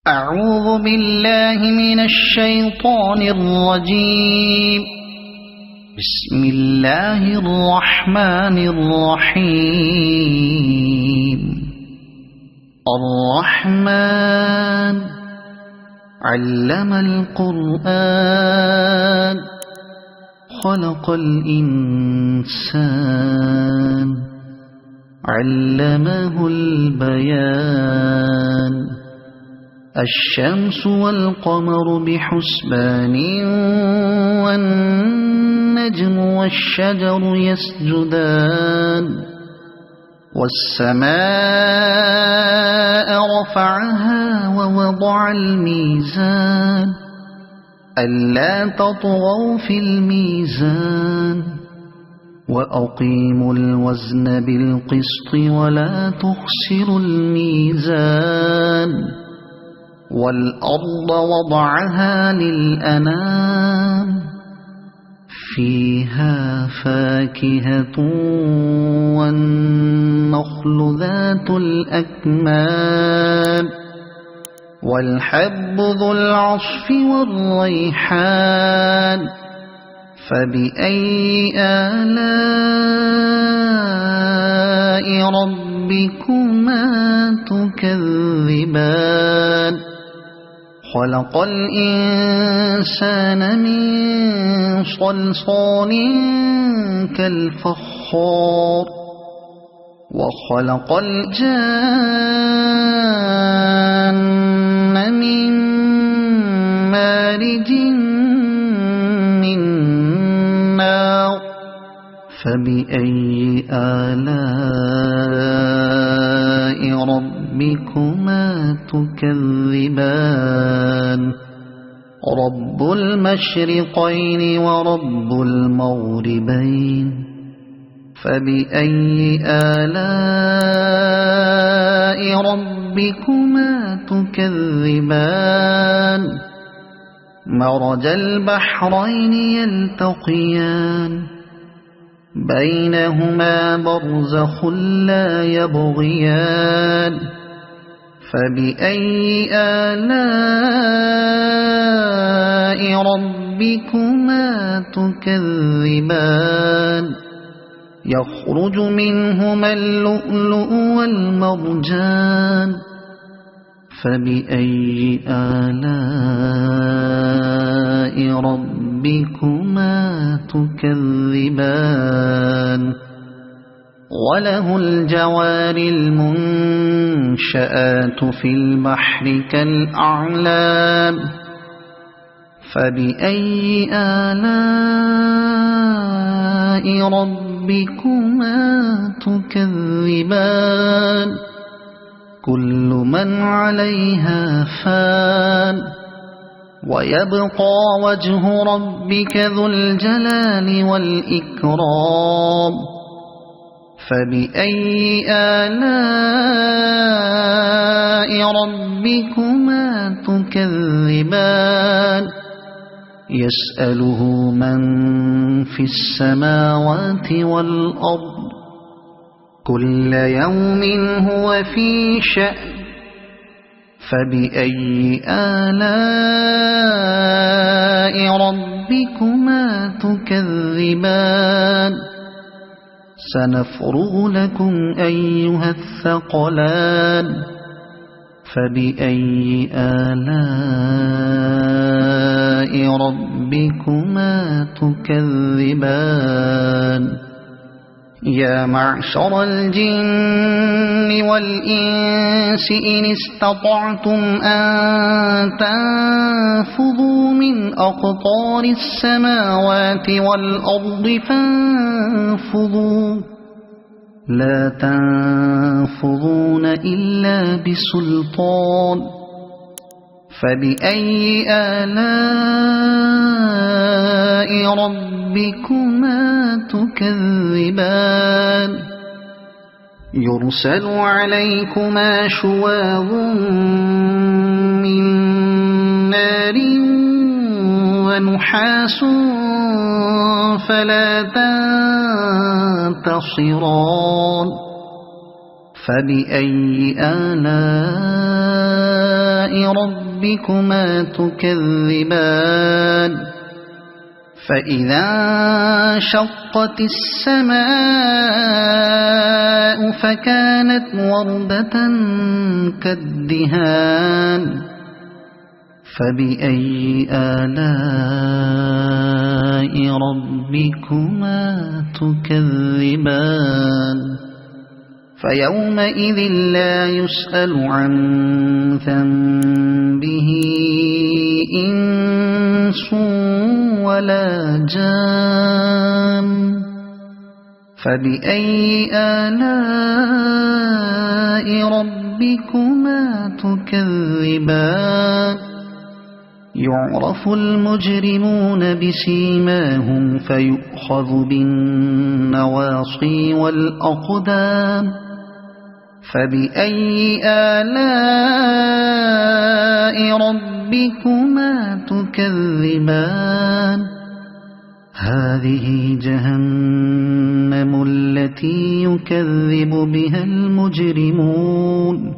أعوذ بالله من الشيطان الرجيم. بسم الله الرحمن الرحيم. الرحمن علم القرآن خلق الإنسان علمه البيان. الشمس والقمر بحسبان والنجم والشجر يسجدان. والسماء رفعها ووضع الميزان ألا تطغوا في الميزان وأقيموا الوزن بالقسط ولا تخسروا الميزان. والأرض وضعها للأنام فيها فاكهة والنخل ذات الأكمام والحب ذو العصف والريحان. فبأي آلاء ربكما تكذبان. خلق الإنسان من صلصال كالفخار وخلق الجان من مارج من نار. فبأي آلاء ربكما تكذبان. رب المشرقين ورب المغربين. فبأي آلاء ربكما تكذبان. مرج البحرين يلتقيان بينهما برزخ لا يبغيان. فبأي آلاء ربكما تكذبان. يخرج منهما اللؤلؤ والمرجان. فبأي آلاء ربكما تكذبان. وله الجوار المنشآت في البحر كالأعلام. فبأي آلاء ربكما تكذبان. كل من عليها فان ويبقى وجه ربك ذو الجلال والإكرام. فبأي آلاء ربكما تكذبان. يسأله من في السماوات والأرض كل يوم هو في شأن. فبأي آلاء ربكما تكذبان. سنفرغ لكم أيها الثقلان. فبأي آلاء ربكما تكذبان. يا معشر الجن والإنس إن استطعتم أن تنفذوا من أقطار السماوات والأرض فانفذوا لا تنفذون إلا بسلطان. فبأي آلاء ربكما تكذبان. يرسل عليكما شواظ من نار ونحاس فلا تنتصران. فبأي آلاء ربكما تكذبان فإذا انشقت السماء فكانت وردة كالدهان فبأي آلاء ربكما تكذبان فيومئذ لا يسأل عن ذنبه إنس ولا جان فبأي آلاء ربكما تكذبان يعرف المجرمون بسيماهم فيؤخذ بالنواصي والأقدام فبأي آلاء ربكما تكذبان هذه جهنم التي يكذب بها المجرمون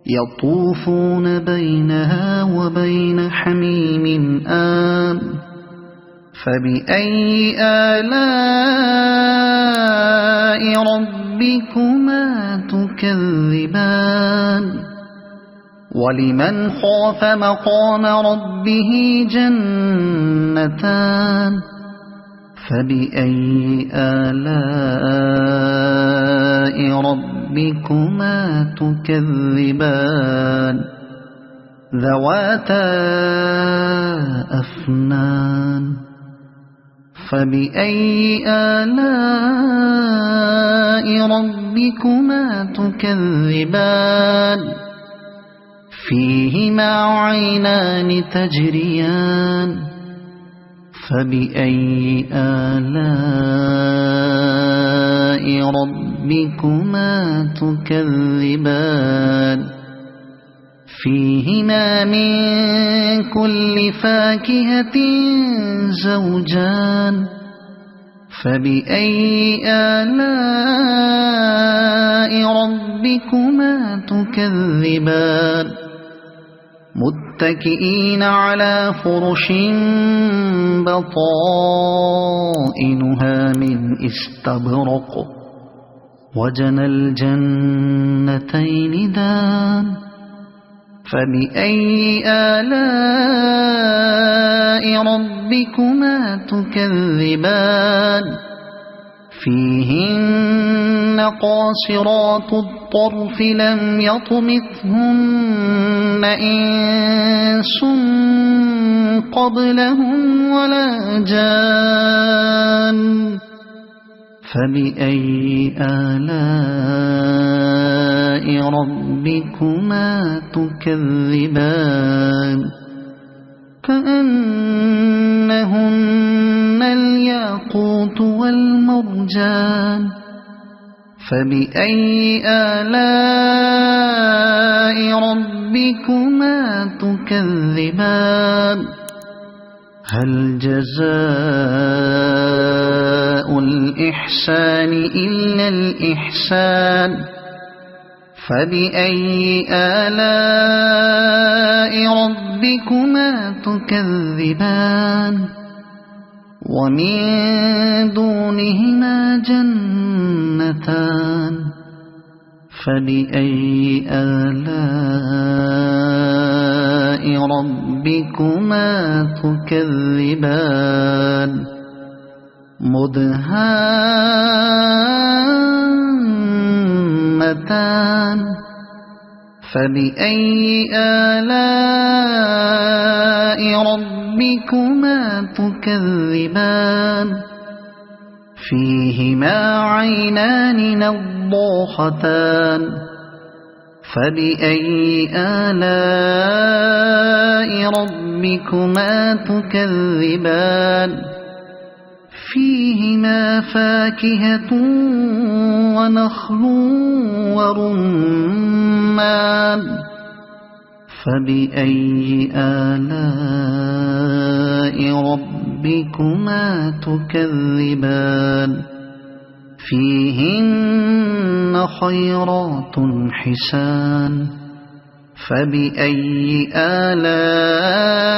يطوفون بينها وبين حميم آن فبأي آلاء ربكما تكذبان ولمن خاف مقام ربه جنتان فبأي آلاء ربكما تكذبان ذواتا أفنان فبأي آلاء ربكما تكذبان فيهما عينان تجريان فبأي آلاء ربكما تكذبان فيهما من كل فاكهة زوجان فبأي آلاء ربكما تكذبان متكئين على فرش بطائنها من استبرق وجنى الجنتين دان فبأي آلاء ربكما تكذبان فيهن قاصرات الطرف لم يطمثهن إنس قبلهم ولا جان فبأي آلاء ربكما تكذبان كأنهن الياقوت والمرجان فبأي آلاء ربكما تكذبان هل جزاء الإحسان إلا الإحسان فبأي آلاء ربكما تكذبان ومن دونهما جنتان فبأي آلاء ربكما تكذبان مدهامتان فبأي آلاء ربكما تكذبان فيهما عينان نضاختان فبأي آلاء ربكما تكذبان فيهما فاكهة ونخل ورمان فبأي آلاء ربكما تكذبان فيهن خيرات حسان فبأي آلاء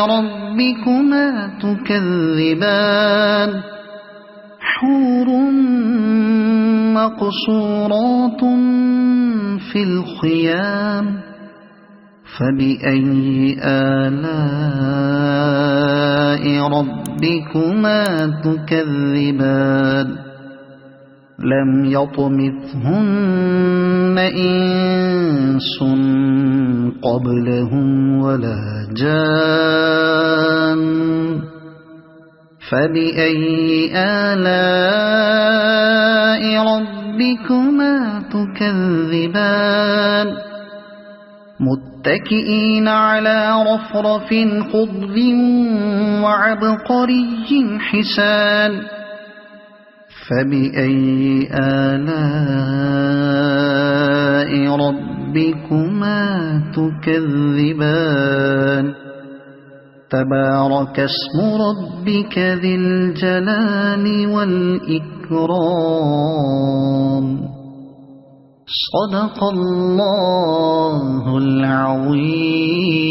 ربكما تكذبان حور مقصورات في الخيام فبأي آلاء ربكما تكذبان لم يطمثهن إنس قبلهم ولا جان فبأي آلاء ربكما تكذبان متكئين على رفرف خضر وعبقري حسان فبأي آلاء ربكما تكذبان تبارك اسم ربك ذي الجلال والإكرام صدق الله العظيم.